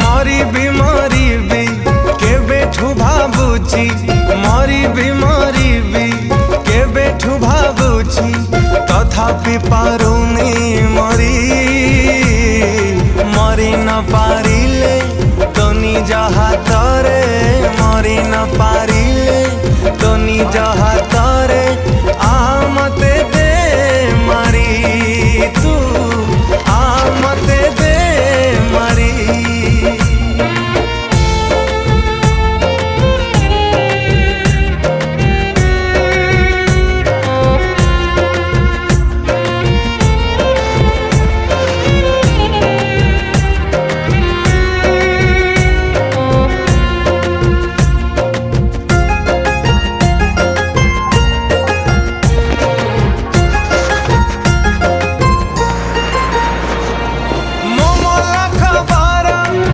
मरी के बेठू भाबुची मरी के बेठू भाबुची तथापि पारुनी मरी न पारिले तो निज हाथ रे मरी न पारिले तो निज